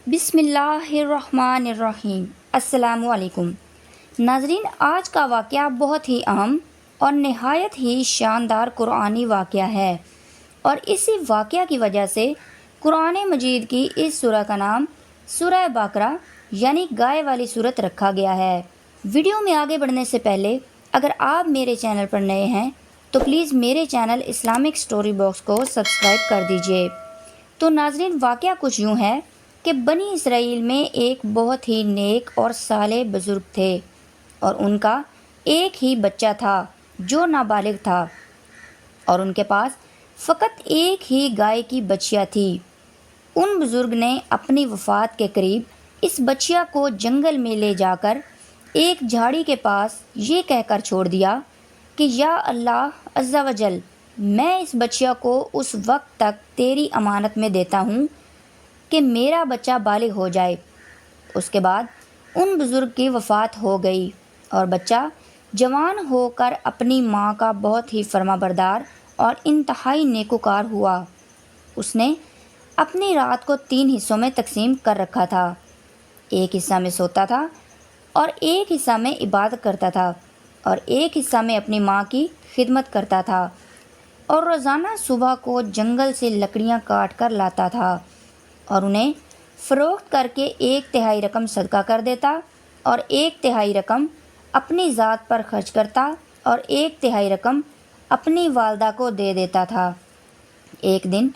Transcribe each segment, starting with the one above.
بسم اللہ الرحمن الرحیم۔ السلام علیکم ناظرین، آج کا واقعہ بہت ہی اہم اور نہایت ہی شاندار قرآنی واقعہ ہے، اور اسی واقعہ کی وجہ سے قرآن مجید کی اس سورہ کا نام سورہ بقرہ یعنی گائے والی سورت رکھا گیا ہے۔ ویڈیو میں آگے بڑھنے سے پہلے اگر آپ میرے چینل پر نئے ہیں تو پلیز میرے چینل اسلامک سٹوری باکس کو سبسکرائب کر دیجئے۔ تو ناظرین، واقعہ کچھ یوں ہے کہ بنی اسرائیل میں ایک بہت ہی نیک اور صالح بزرگ تھے، اور ان کا ایک ہی بچہ تھا جو نابالغ تھا، اور ان کے پاس فقط ایک ہی گائے کی بچیا تھی۔ ان بزرگ نے اپنی وفات کے قریب اس بچیا کو جنگل میں لے جا کر ایک جھاڑی کے پاس یہ کہہ کر چھوڑ دیا کہ یا اللہ عز و جل، میں اس بچیا کو اس وقت تک تیری امانت میں دیتا ہوں کہ میرا بچہ بالغ ہو جائے۔ اس کے بعد ان بزرگ کی وفات ہو گئی، اور بچہ جوان ہو کر اپنی ماں کا بہت ہی فرما بردار اور انتہائی نیکوکار ہوا۔ اس نے اپنی رات کو 3 حصوں میں تقسیم کر رکھا تھا۔ ایک حصہ میں سوتا تھا، اور ایک حصہ میں عبادت کرتا تھا، اور ایک حصہ میں اپنی ماں کی خدمت کرتا تھا، اور روزانہ صبح کو جنگل سے لکڑیاں کاٹ کر لاتا تھا اور انہیں فروخت کر کے 1/3 رقم صدقہ کر دیتا، اور 1/3 رقم اپنی ذات پر خرچ کرتا، اور 1/3 رقم اپنی والدہ کو دے دیتا تھا۔ ایک دن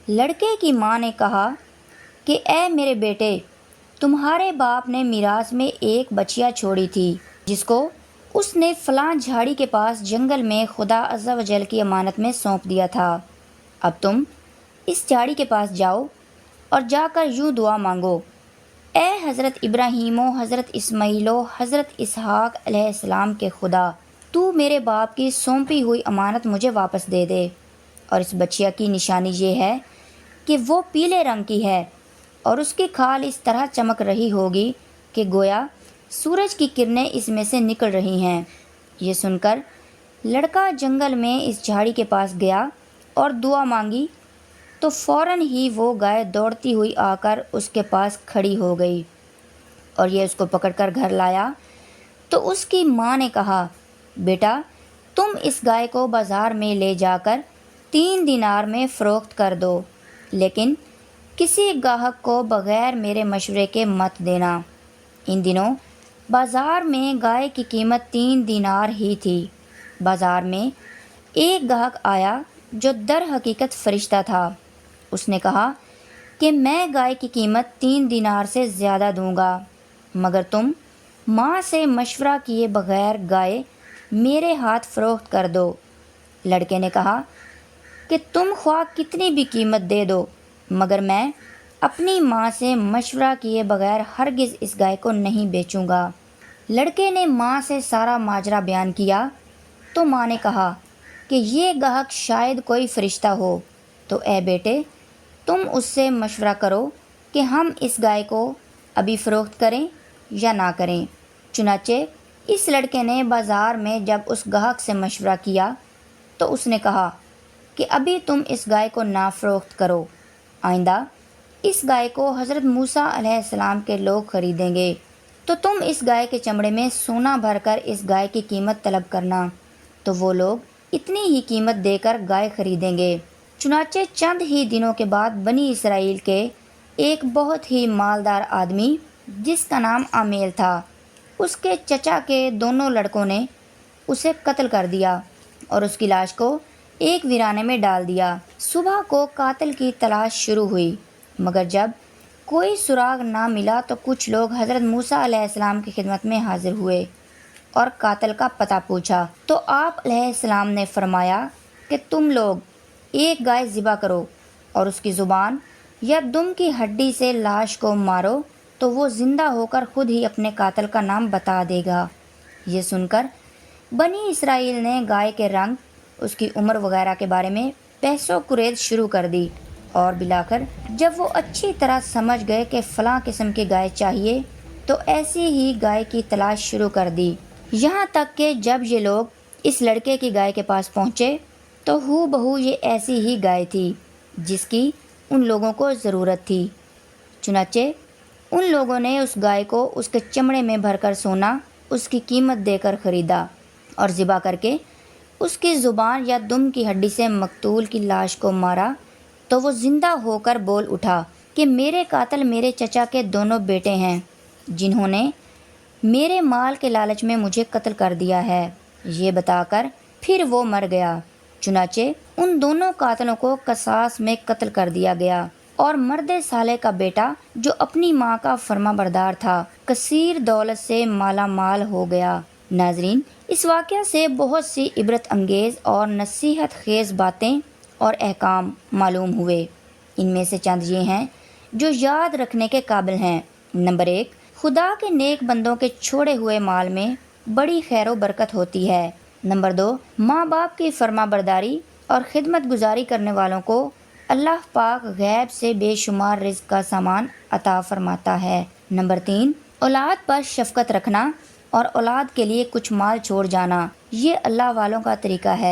لڑکے کی ماں نے کہا کہ اے میرے بیٹے، تمہارے باپ نے میراث میں ایک بچیا چھوڑی تھی جس کو اس نے فلاں جھاڑی کے پاس جنگل میں خدا عز و جل کی امانت میں سونپ دیا تھا۔ اب تم اس جھاڑی کے پاس جاؤ اور جا کر یوں دعا مانگو، اے حضرت ابراہیم و حضرت اسماعیل و حضرت اسحاق علیہ السلام کے خدا، تو میرے باپ کی سونپی ہوئی امانت مجھے واپس دے دے۔ اور اس بچیا کی نشانی یہ ہے کہ وہ پیلے رنگ کی ہے، اور اس کی کھال اس طرح چمک رہی ہوگی کہ گویا سورج کی کرنیں اس میں سے نکل رہی ہیں۔ یہ سن کر لڑکا جنگل میں اس جھاڑی کے پاس گیا اور دعا مانگی، تو فوراً ہی وہ گائے دوڑتی ہوئی آ کر اس کے پاس کھڑی ہو گئی، اور یہ اس کو پکڑ کر گھر لایا۔ تو اس کی ماں نے کہا، بیٹا، تم اس گائے کو بازار میں لے جا کر 3 دینار میں فروخت کر دو، لیکن کسی گاہک کو بغیر میرے مشورے کے مت دینا۔ ان دنوں بازار میں گائے کی قیمت 3 دینار ہی تھی۔ بازار میں ایک گاہک آیا جو در حقیقت فرشتہ تھا۔ اس نے کہا کہ میں گائے کی قیمت 3 دینار سے زیادہ دوں گا، مگر تم ماں سے مشورہ کیے بغیر گائے میرے ہاتھ فروخت کر دو۔ لڑکے نے کہا کہ تم خواہ کتنی بھی قیمت دے دو، مگر میں اپنی ماں سے مشورہ کیے بغیر ہرگز اس گائے کو نہیں بیچوں گا۔ لڑکے نے ماں سے سارا ماجرا بیان کیا، تو ماں نے کہا کہ یہ گاہک شاید کوئی فرشتہ ہو، تو اے بیٹے، تم اس سے مشورہ کرو کہ ہم اس گائے کو ابھی فروخت کریں یا نہ کریں۔ چنانچہ اس لڑکے نے بازار میں جب اس گاہک سے مشورہ کیا تو اس نے کہا کہ ابھی تم اس گائے کو نہ فروخت کرو، آئندہ اس گائے کو حضرت موسیٰ علیہ السلام کے لوگ خریدیں گے، تو تم اس گائے کے چمڑے میں سونا بھر کر اس گائے کی قیمت طلب کرنا، تو وہ لوگ اتنی ہی قیمت دے کر گائے خریدیں گے۔ چنانچہ چند ہی دنوں کے بعد بنی اسرائیل کے ایک بہت ہی مالدار آدمی جس کا نام عامیل تھا، اس کے چچا کے دونوں لڑکوں نے اسے قتل کر دیا اور اس کی لاش کو ایک ویرانے میں ڈال دیا۔ صبح کو قاتل کی تلاش شروع ہوئی، مگر جب کوئی سراغ نہ ملا تو کچھ لوگ حضرت موسیٰ علیہ السلام کی خدمت میں حاضر ہوئے اور قاتل کا پتہ پوچھا، تو آپ علیہ السلام نے فرمایا کہ تم لوگ ایک گائے ذبح کرو اور اس کی زبان یا دم کی ہڈی سے لاش کو مارو، تو وہ زندہ ہو کر خود ہی اپنے قاتل کا نام بتا دے گا۔ یہ سن کر بنی اسرائیل نے گائے کے رنگ، اس کی عمر وغیرہ کے بارے میں بحث و کریز شروع کر دی، اور بلاخر جب وہ اچھی طرح سمجھ گئے کہ فلاں قسم کی گائے چاہیے تو ایسی ہی گائے کی تلاش شروع کر دی، یہاں تک کہ جب یہ لوگ اس لڑکے کی گائے کے پاس پہنچے تو ہو بہو یہ ایسی ہی گائے تھی جس کی ان لوگوں کو ضرورت تھی۔ چنانچہ ان لوگوں نے اس گائے کو اس کے چمڑے میں بھر کر سونا اس کی قیمت دے کر خریدا اور ذبح کر کے اس کی زبان یا دم کی ہڈی سے مقتول کی لاش کو مارا تو وہ زندہ ہو کر بول اٹھا کہ میرے قاتل میرے چچا کے دونوں بیٹے ہیں جنہوں نے میرے مال کے لالچ میں مجھے قتل کر دیا ہے۔ یہ بتا کر پھر وہ مر گیا۔ چنانچہ ان دونوں قاتلوں کو قصاص میں قتل کر دیا گیا اور مرد صالح کا بیٹا جو اپنی ماں کا فرما بردار تھا کثیر دولت سے مالا مال ہو گیا۔ ناظرین، اس واقعہ سے بہت سی عبرت انگیز اور نصیحت خیز باتیں اور احکام معلوم ہوئے۔ ان میں سے چند یہ ہیں جو یاد رکھنے کے قابل ہیں۔ نمبر 1، خدا کے نیک بندوں کے چھوڑے ہوئے مال میں بڑی خیر و برکت ہوتی ہے۔ نمبر 2، ماں باپ کی فرما برداری اور خدمت گزاری کرنے والوں کو اللہ پاک غیب سے بے شمار رزق کا سامان عطا فرماتا ہے۔ نمبر 3، اولاد پر شفقت رکھنا اور اولاد کے لیے کچھ مال چھوڑ جانا، یہ اللہ والوں کا طریقہ ہے۔